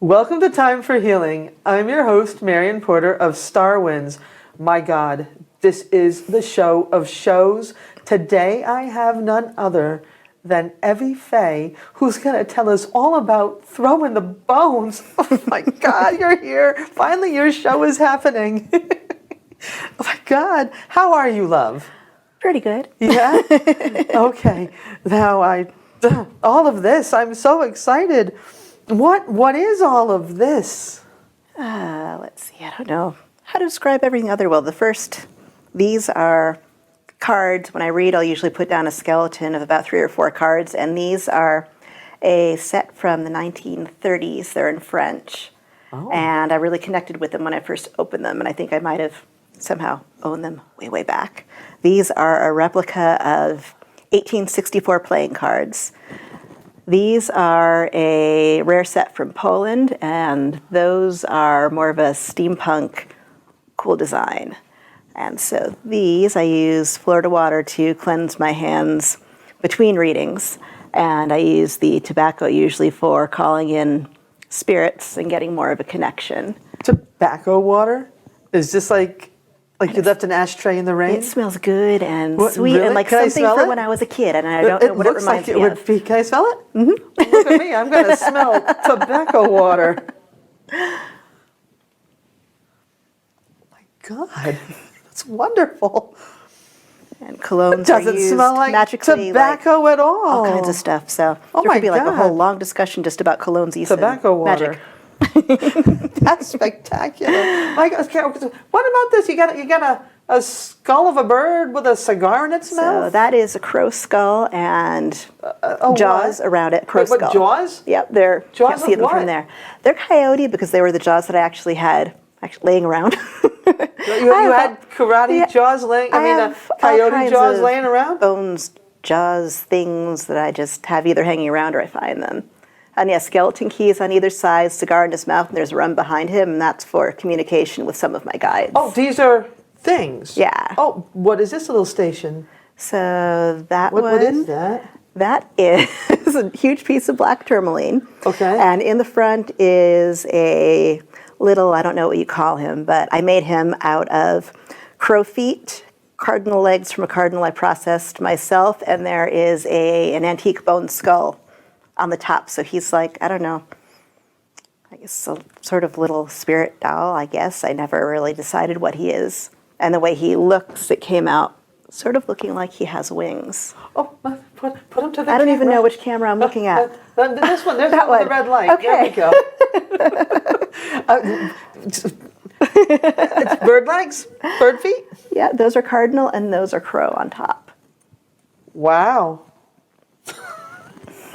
Welcome to Time for Healing. I'm your host, Marion Porter of Star Winds. My God, this is the show of shows. Today I have none other than Evie Faye, who's going to tell us all about throwing the bones. Oh my God, you're here. Finally, your show is happening. Oh my God. How are you, love? Pretty good. Yeah? Okay. Now all of this, I'm so excited. What is all of this? Let's see, I don't know how to describe everything other well. These are cards. When I read, I'll usually put down a skeleton of about 3 or 4 cards, and these are a set from the 1930s. They're in French. Oh. And I really connected with them when I first opened them, and I think I might have somehow owned them way back. These are a replica of 1864 playing cards. These are a rare set from Poland, and those are more of a steampunk cool design. And so these, I use Florida water to cleanse my hands between readings, and I use the tobacco usually for calling in spirits and getting more of a connection. Tobacco water? Is this like you left an ashtray in the rain? It smells good and sweet, really? and like Can something from when I was a kid, and I don't know what it reminds me of. Can I smell it? Mm-hmm. Look at me, I'm going to smell tobacco water. My God, that's wonderful. And colognes it doesn't are used smell like magically, tobacco at all. All kinds of stuff. So there could be like a whole long discussion just about colognes, tobacco water. Magic. That's spectacular. My God, what about this? You got a skull of a bird with a cigar in its mouth? So that is a crow skull and jaws around it. Crow skull. What, jaws? Yep, they're jaws. Can't see them from there. They're coyote because they were the jaws that I actually had laying around. You had karate jaws laying. Coyote jaws laying around. Bones, jaws, things that I just have either hanging around or I find them. And yeah, skeleton keys on either side, cigar in his mouth, and there's a rum behind him, and that's for communication with some of my guides. Oh, these are things? Yeah. Oh, what is this little station? So what is that? That is a huge piece of black tourmaline. Okay. And in the front is a little, I don't know what you call him, but I made him out of crow feet, cardinal legs from a cardinal I processed myself, and there is an antique bone skull on the top. So he's like, I don't know, I guess a sort of little spirit doll, I guess. I never really decided what he is. And the way he looks, it came out sort of looking like he has wings. Oh, put him to the I don't even know which camera I'm looking at. This one, there's that one with the red light. Okay. There we go. Bird legs? Bird feet? Yeah, those are cardinal and those are crow on top. Wow.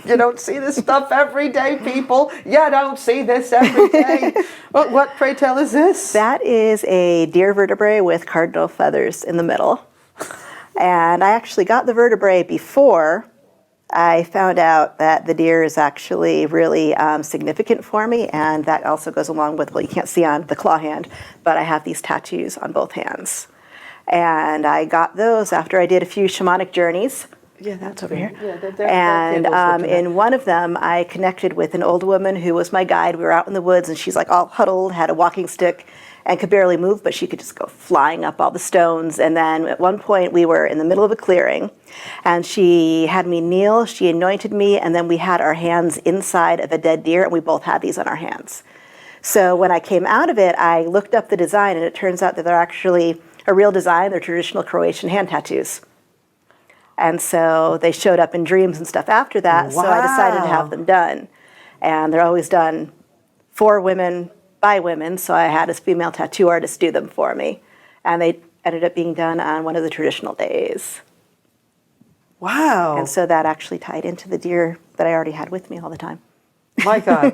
You don't see this stuff every day, people. You don't see this every day. What, pray tell, is this? That is a deer vertebrae with cardinal feathers in the middle. And I actually got the vertebrae before I found out that the deer is actually really significant for me. And that also goes along with, well, you can't see on the claw hand, but I have these tattoos on both hands. And I got those after I did a few shamanic journeys. Yeah, that's over here. And in one of them, I connected with an old woman who was my guide. We were out in the woods, and she's like all huddled, had a walking stick, and could barely move, but she could just go flying up all the stones. And then at one point, we were in the middle of a clearing, and she had me kneel, she anointed me, and then we had our hands inside of a dead deer, and we both had these on our hands. So when I came out of it, I looked up the design, and it turns out that they're actually a real design. They're traditional Croatian hand tattoos. And so they showed up in dreams and stuff after that, wow. So I decided to have them done. And they're always done for women, by women, so I had a female tattoo artist do them for me. And they ended up being done on one of the traditional days. Wow. And so that actually tied into the deer that I already had with me all the time. My God,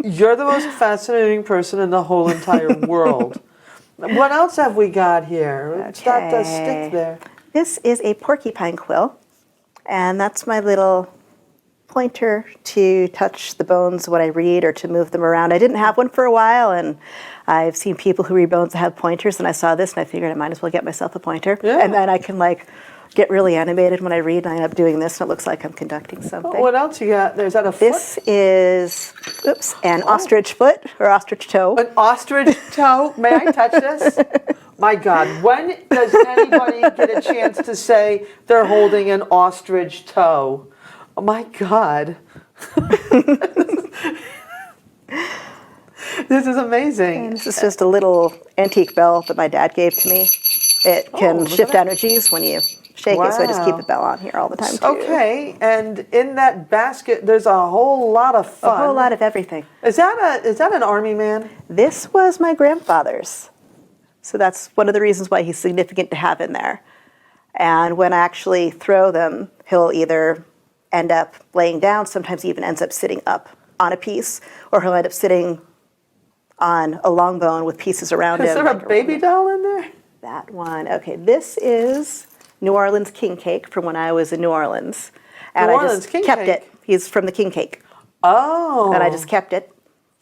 you're the most fascinating person in the whole entire world. What else have we got here? Okay. That does stick there. This is a porcupine quill, and that's my little pointer to touch the bones when I read or to move them around. I didn't have one for a while, and I've seen people who read bones that have pointers, and I saw this, and I figured I might as well get myself a pointer. Yeah. And then I can, get really animated when I read, and I end up doing this, and it looks like I'm conducting something. What else you got? There's that a foot? This is, an ostrich foot, or ostrich toe. An ostrich toe? May I touch this? My God, when does anybody get a chance to say they're holding an ostrich toe? Oh my God. This is amazing. And this is just a little antique bell that my dad gave to me. It can look shift at that. energies when you shake it, so I just keep Wow. the bell on here all the time, too. Okay, and in that basket, there's a whole lot of fun. A whole lot of everything. Is that an army man? This was my grandfather's. So that's one of the reasons why he's significant to have in there. And when I actually throw them, he'll either end up laying down, sometimes he even ends up sitting up on a piece, or he'll end up sitting on a long bone with pieces around him. Is there a baby doll in there? That one. Okay, this is New Orleans king cake from when I was in New Orleans. And New I Orleans just king kept cake? it. He's from the king cake. Oh. And I just kept it.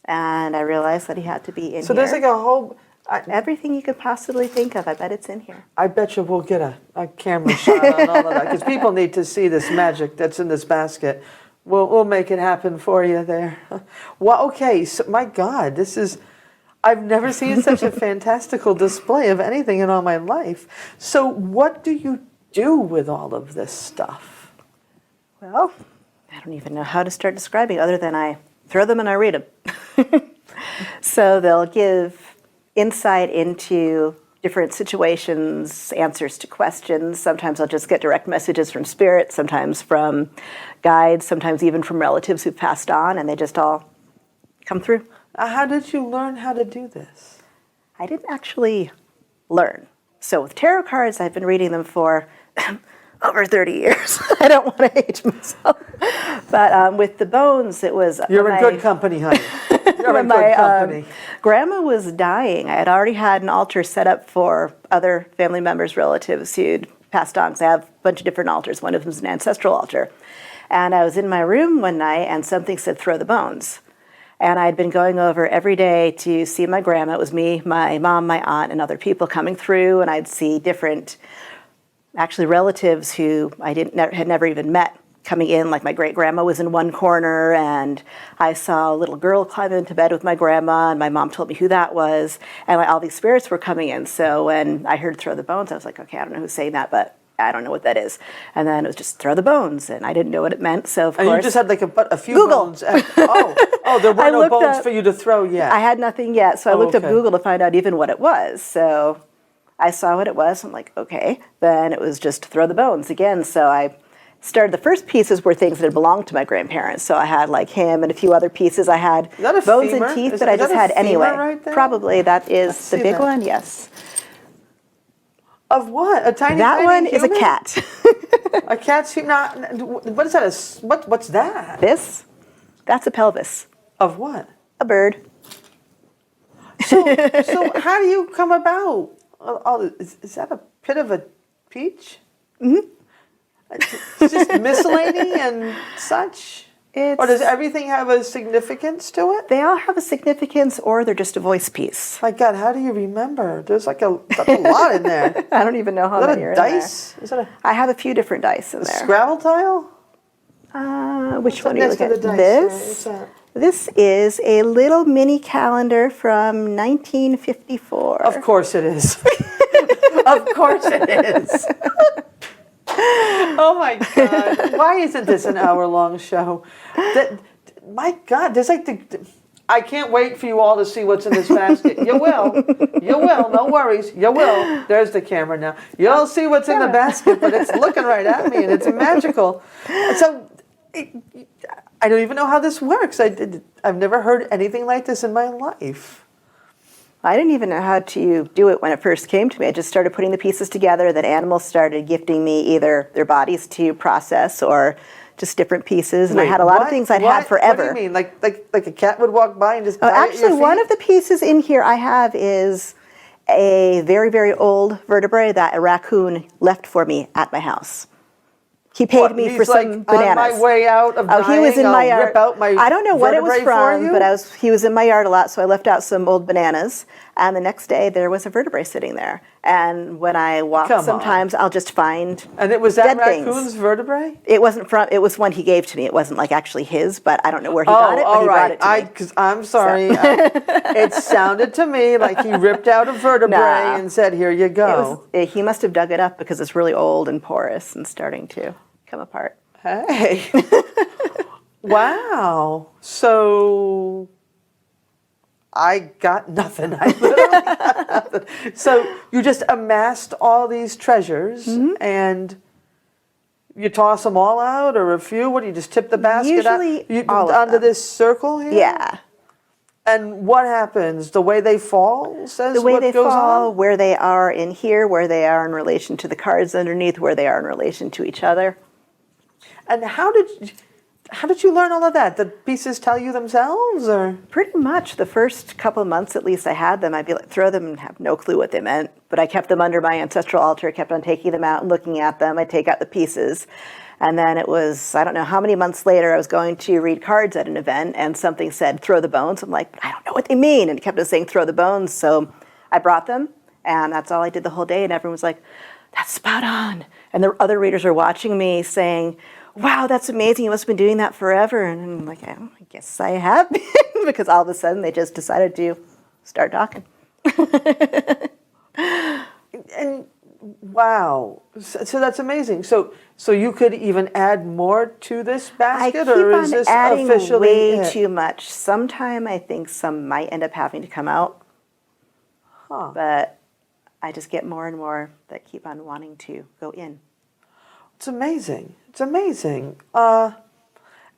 And I realized that he had to be in So here. there's like a whole... Everything you could possibly think of, I bet it's in here. I bet you we'll get a camera shot on all of that, because people need to see this magic that's in this basket. We'll make it happen for you there. Well, okay, so my God, this is... I've never seen such a fantastical display of anything in all my life. So what do you do with all of this stuff? Well, I don't even know how to start describing other than I throw them and I read them. So they'll give insight into different situations, answers to questions. Sometimes I'll just get direct messages from spirit, sometimes from guides, sometimes even from relatives who've passed on, and they just all come through. How did you learn how to do this? I didn't actually learn. So with tarot cards, I've been reading them for over 30 years. I don't want to age myself. But with the bones, it was... You're in good company, honey. You're in good company. Grandma was dying. I had already had an altar set up for other family members, relatives who'd passed on, because I have a bunch of different altars. One of them is an ancestral altar. And I was in my room one night, and something said, throw the bones. And I'd been going over every day to see my grandma. It was me, my mom, my aunt, and other people coming through, and I'd see different, actually relatives who I had never even met coming in. Like my great-grandma was in one corner, and I saw a little girl climb into bed with my grandma, and my mom told me who that was, and all these spirits were coming in. So when I heard throw the bones, I was like, okay, I don't know who's saying that, but I don't know what that is. And then it was just throw the bones, and I didn't know what it meant, so of course... And you just had like a few Google. bones. There were no bones for you to throw yet. I had nothing yet, so I looked up okay. Google to find out even what it was. So I saw what it was. I'm like, okay. Then it was just throw the bones again. So I started, the first pieces were things that had belonged to my grandparents. So I had like him and a few other pieces. I had that a bones femur? and teeth Is that I that just a had femur anyway. right there? Probably that is Let's the see big that. one, yes. Of what? A tiny That tiny one is a human? cat. A cat's not. What is that? What's that? That's a pelvis. Of what? A bird. So how do you come about? Is that a pit of a peach? Mm-hmm. It's just miscellany and such? Or does everything have a significance to it? They all have a significance, or they're just a voice piece. My God, how do you remember? There's like that's a lot in there. I don't even know how Is that many a are in dice? Is that a I have a few different dice in there. Scrabble tile? Which one are you Next to looking the at? dice. What's that? This is a little mini calendar from 1954. Of course it is. Of course it is. Oh my God! Why isn't this an hour-long show? My God, there's like I can't wait for you all to see what's in this basket. You will. You will. No worries. You will. There's the camera now. You'll see what's in the basket, but it's looking right at me, and it's magical. So I don't even know how this works. I've never heard anything like this in my life. I didn't even know how to do it when it first came to me. I just started putting the pieces together. Then animals started gifting me either their bodies to process or just different pieces. And I had a lot of things I'd had forever. What do you mean? Like a cat would walk by and just die at your Actually, feet? one of the pieces in here I have is a very, very old vertebrae that a raccoon left for me at my house. He paid me for some bananas. On my way out of dying, he was in my yard. Rip out my I don't know what it was vertebrae from, but he was in my yard a lot, so I left out some old bananas. And the next day, there was a vertebrae sitting there. And when I walk, sometimes I'll just find And it was that dead things. raccoon's vertebrae? It wasn't from. It was one he gave to me. It wasn't like actually his, but I don't know where he got it. But he brought it to me. Because I'm sorry, it sounded to me like he ripped out a vertebrae and said, "Here you go." He must have dug it up because it's really old and porous and starting to come apart. Hey, wow! So I got nothing. I literally got nothing. So you just amassed all these treasures and. You toss them all out, or a few? What do you just tip the basket out onto this circle here? Yeah. And what happens? The way they fall says the way what they goes fall, on? where they are in here, where they are in relation to the cards underneath, where they are in relation to each other. And how did you learn all of that? The pieces tell you themselves, or? Pretty much. The first couple of months, at least, I had them. I'd be like, throw them and have no clue what they meant. But I kept them under my ancestral altar, kept on taking them out and looking at them. I'd take out the pieces. And then it was, I don't know how many months later, I was going to read cards at an event, and something said, throw the bones. I'm like, but I don't know what they mean. And it kept on saying, throw the bones. So I brought them, and that's all I did the whole day. And everyone was like, that's spot on. And the other readers are watching me saying, wow, that's amazing. You must have been doing that forever. And I'm like, I guess I have been, because all of a sudden they just decided to start talking. And wow, so that's amazing. So you could even add more to this basket, or is this adding officially way too much? Sometime I think some might end up having to come out, but I just get more and more that keep on wanting to go in. It's amazing. It's amazing. And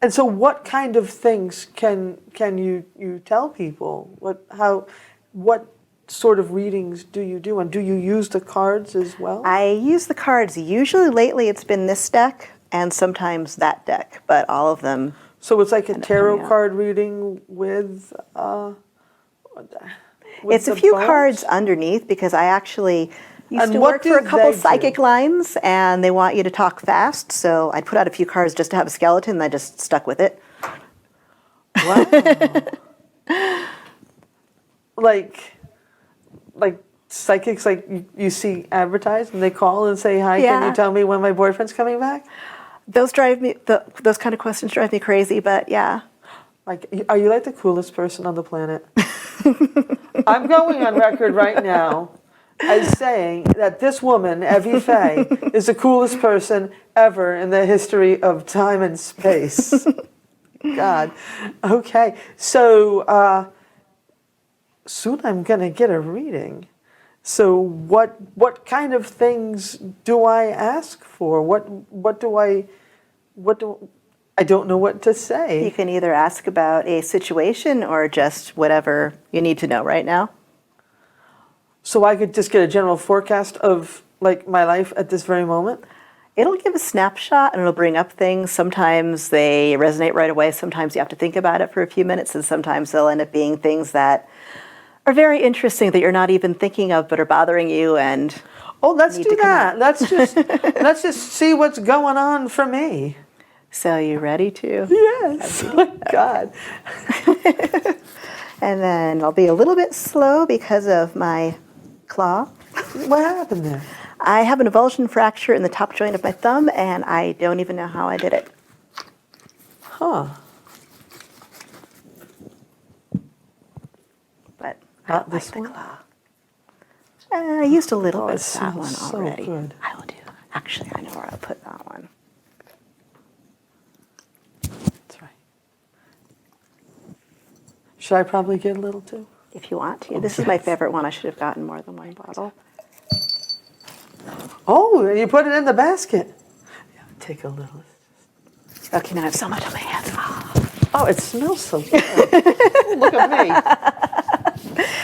so, what kind of things can you tell people? What sort of readings do you do, and do you use the cards as well? I use the cards. Usually, lately, it's been this deck and sometimes that deck, but all of them. So it's like a tarot card reading with it's a few cards underneath, because I actually used to work for a couple psychic lines, and they want you to talk fast. So I'd put out a few cards just to have a skeleton, and I just stuck with it. Wow. like psychics, like you see advertised, and they call and say, "Hi, can you tell me when my boyfriend's coming back?" Those drive me. Those kind of questions drive me crazy. But yeah. Like, are you like the coolest person on the planet? I'm going on record right now as saying that this woman, Evie Faye, is the coolest person ever in the history of time and space. God. Okay. So soon I'm going to get a reading. So what kind of things do I ask for? I don't know what to say. You can either ask about a situation or just whatever you need to know right now. So I could just get a general forecast of like my life at this very moment? It'll give a snapshot and it'll bring up things. Sometimes they resonate right away. Sometimes you have to think about it for a few minutes, and sometimes they'll end up being things that are very interesting that you're not even thinking of but are bothering you. And let's do that. Let's just see what's going on for me. So you ready to? Yes. Oh my God. And then I'll be a little bit slow because of my claw. What happened there? I have an avulsion fracture in the top joint of my thumb, and I don't even know how I did it. Huh. But Not I this like one? the claw. I used a little bit It of that one smells already. so good. I will do. Actually, I know where I'll put that one. That's right. Should I probably get a little too? If you want to. This is my favorite one. I should have gotten more than one bottle. Oh, and you put it in the basket. Yeah, take a little. Okay, now I have so much on my hands. Oh, it smells so good. Look at me.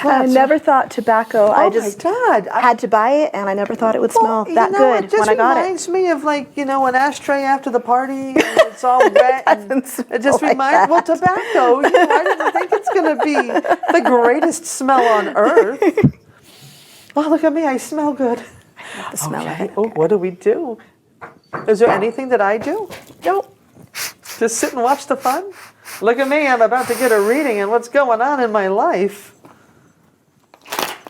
I never thought tobacco. I just had to buy it, and I never thought it would smell that good when I got it. It just reminds me of an ashtray after the party, and it's all wet. And it just reminds tobacco. I didn't think it's going to be the greatest smell on earth. Oh, look at me! I smell good. I love the smell of it. Oh, what do we do? Is there anything that I do? Nope. Just sit and watch the fun? Look at me, I'm about to get a reading on what's going on in my life.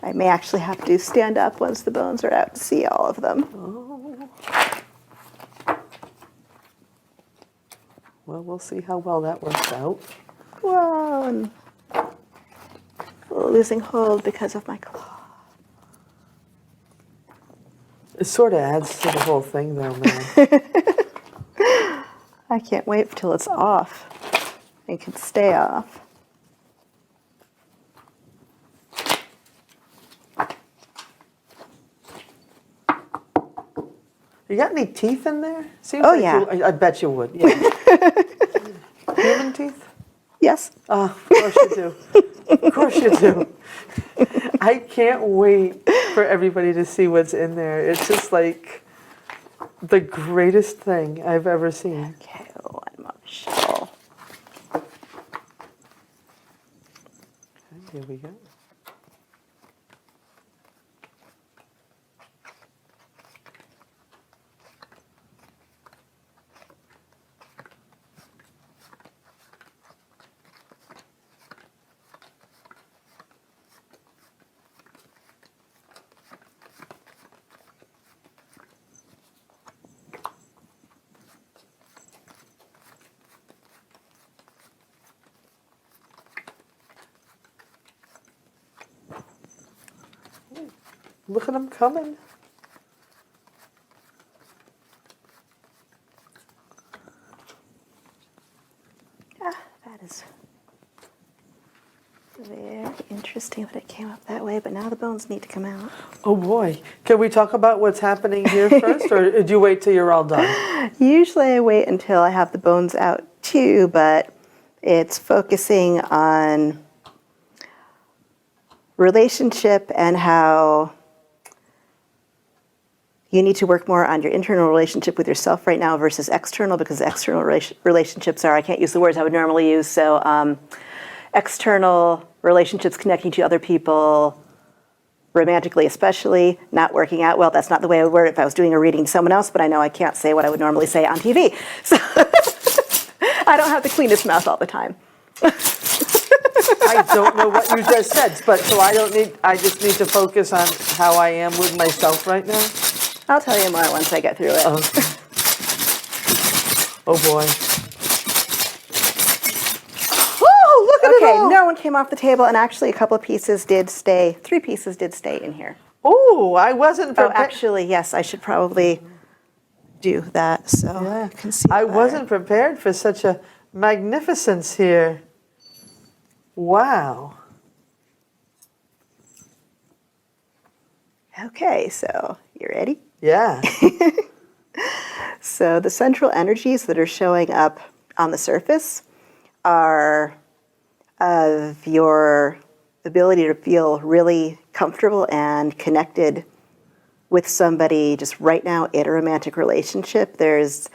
I may actually have to stand up once the bones are out to see all of them. Oh. Well, we'll see how well that works out. Whoa, and losing hold because of my claw. It sort of adds to the whole thing, though, man. I can't wait till it's off. It can stay off. You got any teeth in there? Seems Oh, like yeah. I bet you would. Yeah. Human teeth? Yes. Of course you do. Of course you do. I can't wait for everybody to see what's in there. It's just like the greatest thing I've ever seen. Okay, one more shell. Okay, here we go. Look at them coming. Ah, that is very interesting that it came up that way, but now the bones need to come out. Oh boy. Can we talk about what's happening here first, or did you wait till you're all done? Usually I wait until I have the bones out too, but it's focusing on relationship and how you need to work more on your internal relationship with yourself right now versus external, because external relationships are, I can't use the words I would normally use, so external relationships connecting to other people, romantically especially, not working out well. That's not the way I would word it if I was doing a reading to someone else, but I know I can't say what I would normally say on TV. So I don't have the cleanest mouth all the time. I don't know what you just said, but so I just need to focus on how I am with myself right now. I'll tell you more once I get through it. Okay. Oh boy. Woo, look at it Okay, all. no one came off the table, and actually a couple of pieces did stay, 3 pieces did stay in here. Oh, I wasn't Oh, prepared. actually, yes, I should probably do that so Yeah. you can see I better. wasn't prepared for such a magnificence here. Wow. Okay, so you ready? Yeah. So the central energies that are showing up on the surface are of your ability to feel really comfortable and connected with somebody just right now in a romantic relationship. There's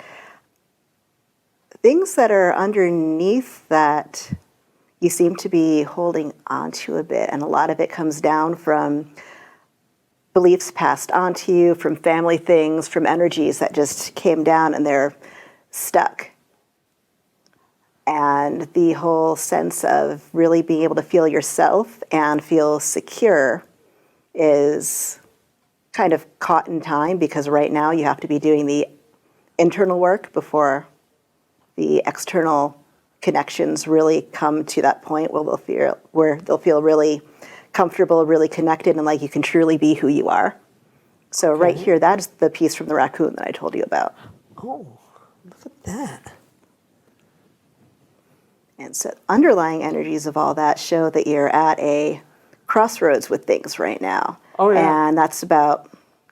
things that are underneath that you seem to be holding on to a bit, and a lot of it comes down from beliefs passed on to you, from family things, from energies that just came down and they're stuck. And the whole sense of really being able to feel yourself and feel secure is kind of caught in time, because right now you have to be doing the internal work before the external connections really come to that point where they'll feel really comfortable, really connected, and like you can truly be who you are. So right here, that is the piece from the raccoon that I told you about. Oh, look at that. And so underlying energies of all that show that you're at a crossroads with things right now. Oh, yeah. And that's going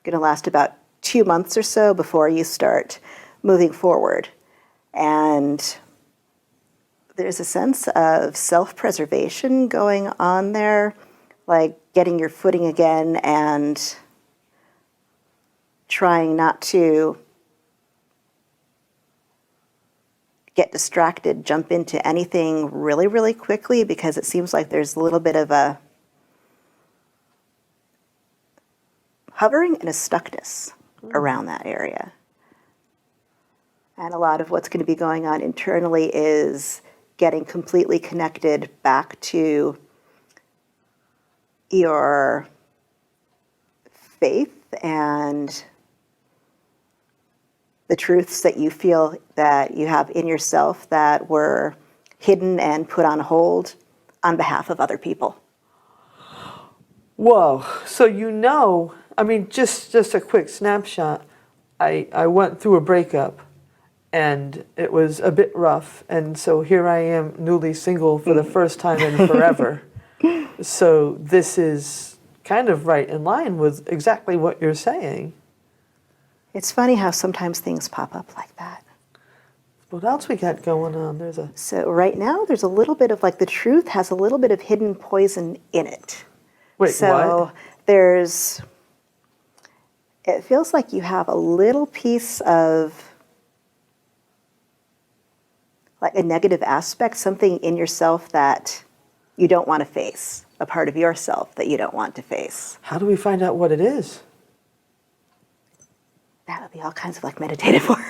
to last about 2 months or so before you start moving forward. And there's a sense of self-preservation going on there, like getting your footing again and trying not to get distracted, jump into anything really, really quickly, because it seems like there's a little bit of a hovering and a stuckness around that area. And a lot of what's going to be going on internally is getting completely connected back to your faith and the truths that you feel that you have in yourself that were hidden and put on hold on behalf of other people. Whoa. So I mean, just a quick snapshot. I went through a breakup and it was a bit rough. And so here I am newly single for the first time in forever. So this is kind of right in line with exactly what you're saying. It's funny how sometimes things pop up like that. What else we got going on? So right now there's a little bit of the truth has a little bit of hidden poison in it. Wait, so what? It feels like you have a little piece of a negative aspect, something in yourself that you don't want to face, a part of yourself that you don't want to face. How do we find out what it is? That would be all kinds of meditative work.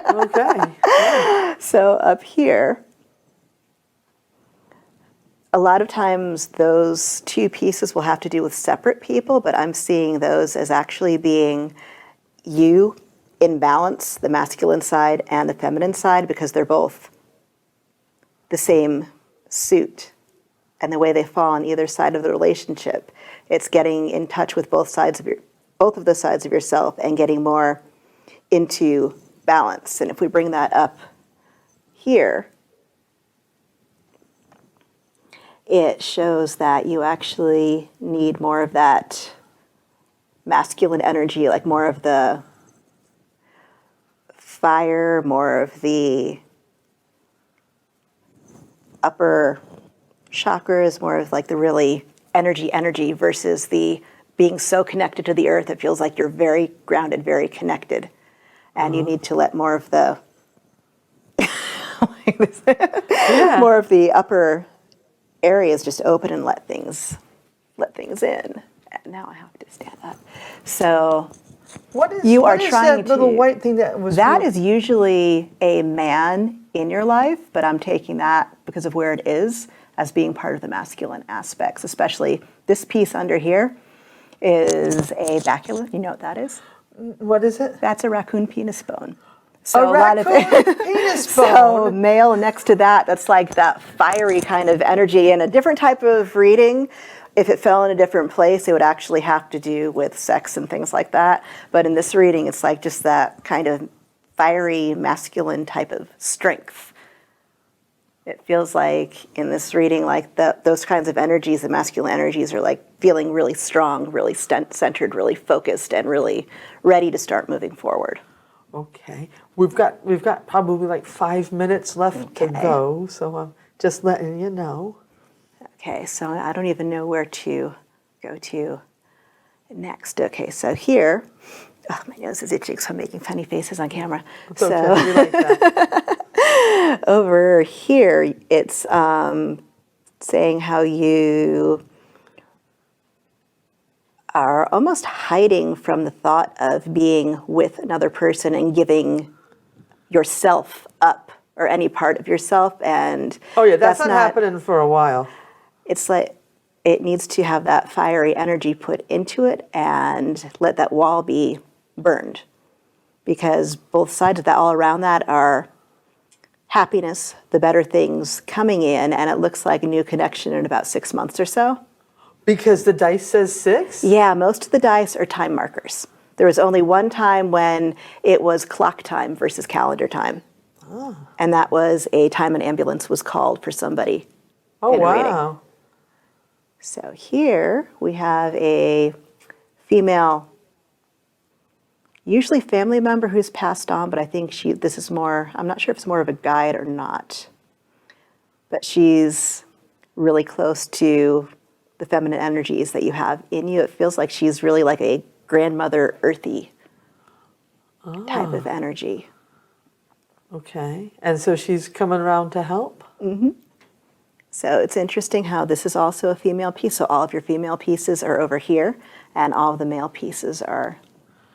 Okay. Yeah. So up here, a lot of times those two pieces will have to do with separate people, but I'm seeing those as actually being you in balance, the masculine side and the feminine side, because they're both the same suit. And the way they fall on either side of the relationship, it's getting in touch with both of the sides of yourself and getting more into balance. And if we bring that up here, it shows that you actually need more of that masculine energy, more of the fire, more of the upper chakras, more of the really energy versus the being so connected to the earth. It feels like you're very grounded, very connected. And you need to let more of the more of the upper areas just open and let things in. And now I have to stand up. So What is trying that little white thing that was? That is usually a man in your life, but I'm taking that because of where it is as being part of the masculine aspects, especially this piece under here is a bacula. You know what that is? What is it? That's a raccoon penis bone. So a raccoon penis bone. So male next to that, that's that fiery kind of energy. And a different type of reading, if it fell in a different place, it would actually have to do with sex and things like that. But in this reading, it's just that kind of fiery masculine type of strength. It feels like in this reading, those kinds of energies, the masculine energies are feeling really strong, really centered, really focused, and really ready to start moving forward. Okay, we've got probably 5 minutes left to go, so I'm just letting you know. Okay, so I don't even know where to go to next. Okay, so here, my nose is itching, so I'm making funny faces on camera. It's okay, we like that. Over here, it's saying how you are almost hiding from the thought of being with another person and giving yourself up or any part of yourself. And oh yeah, that's not happening for a while. It's it needs to have that fiery energy put into it and let that wall be burned, because both sides of that, all around that, are happiness, the better things coming in, and it looks like a new connection in about 6 months or so. Because the dice says 6? Yeah, most of the dice are time markers. There was only one time when it was clock time versus calendar time. Oh. And that was a time an ambulance was called for somebody. Oh, in a reading. wow. So here we have a female, usually family member who's passed on, but I think this is more, I'm not sure if it's more of a guide or not. But she's really close to the feminine energies that you have in you. It feels like she's really like a grandmother earthy type of energy. Okay, and so she's coming around to help? Mm-hmm. So it's interesting how this is also a female piece. So all of your female pieces are over here, and all of the male pieces are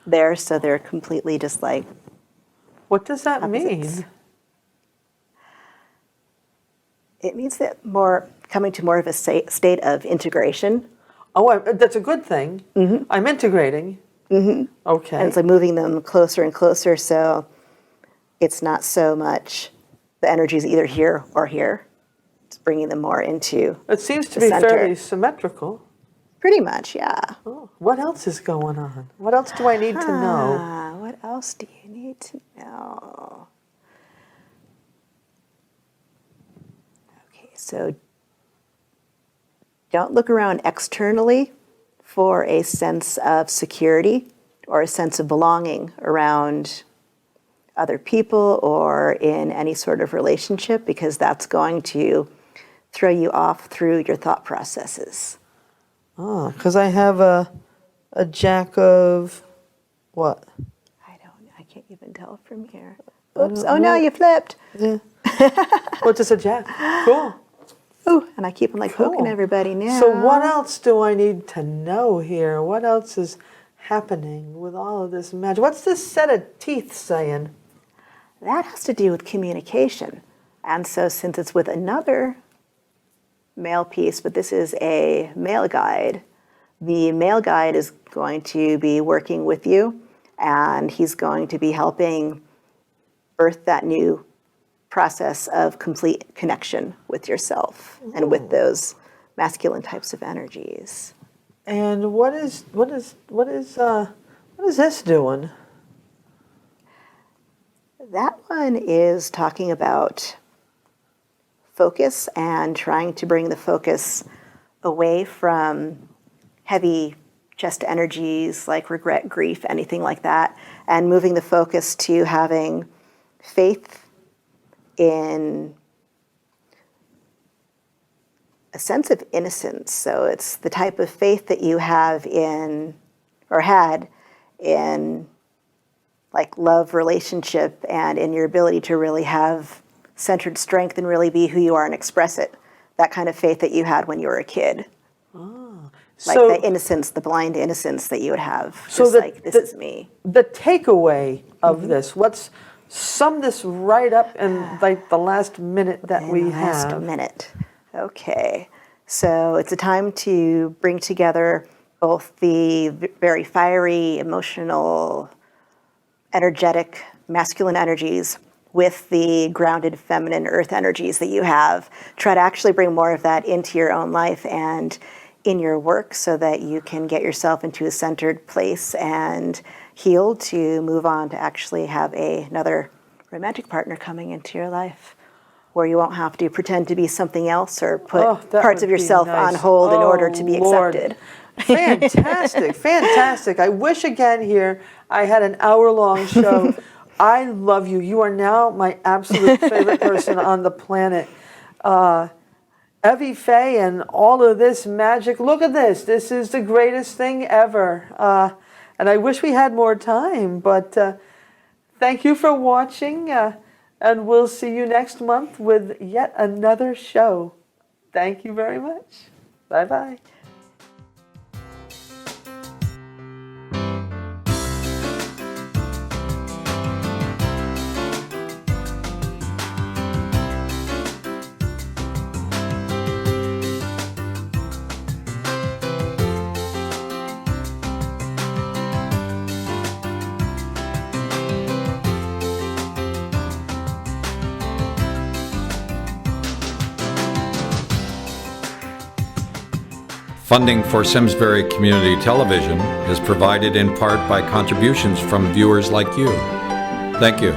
there. So they're completely just What does that opposites. mean? It means that coming to more of a state of integration. Oh, that's a good thing. I'm integrating. Okay. And it's like moving them closer and closer, so it's not so much the energy's either here or here. It's bringing them more into It seems to the be center. fairly symmetrical. Pretty much, yeah. Oh, what else is going on? What else do I need to know? What else do you need to know? Okay, so don't look around externally for a sense of security or a sense of belonging around other people or in any sort of relationship, because that's going to throw you off through your thought processes. Oh, because I have a jack of what? I can't even tell from here. Oops, oh no, know. you flipped. Yeah. Well, just a jack. Cool. Ooh, and I keep on like poking Cool. everybody now. So what else do I need to know here? What else is happening with all of this magic? What's this set of teeth saying? That has to do with communication. And so since it's with another male piece, but this is a male guide, the male guide is going to be working with you, and he's going to be helping birth that new process of complete connection with yourself and with those masculine types of energies. And what is this doing? That one is talking about focus and trying to bring the focus away from heavy chest energies like regret, grief, anything like that, and moving the focus to having faith in a sense of innocence. So it's the type of faith that you have in, or had in, like love, relationship, and in your ability to really have centered strength and really be who you are and express it. That kind of faith that you had when you were a kid. Like So- the innocence, the blind innocence that you would have. So Just the- like, this the- is me. The takeaway of this, let's sum this right up in like the last minute that In we the last have. minute. Okay. So it's a time to bring together both the very fiery, emotional, energetic, masculine energies with the grounded feminine earth energies that you have. Try to actually bring more of that into your own life and in your work so that you can get yourself into a centered place and healed to move on to actually have another romantic partner coming into your life where you won't have to pretend to be something else or put That parts would of be yourself on nice. hold in order Oh, to be Lord. accepted. Fantastic, fantastic. I wish again here I had an hour-long show. I love you. You are now my absolute favorite person on the planet. Evie Faye and all of this magic. Look at this. This is the greatest thing ever. And I wish we had more time, but thank you for watching. And we'll see you next month with yet another show. Thank you very much. Bye-bye. Funding for Simsbury Community Television is provided in part by contributions from viewers like you. Thank you.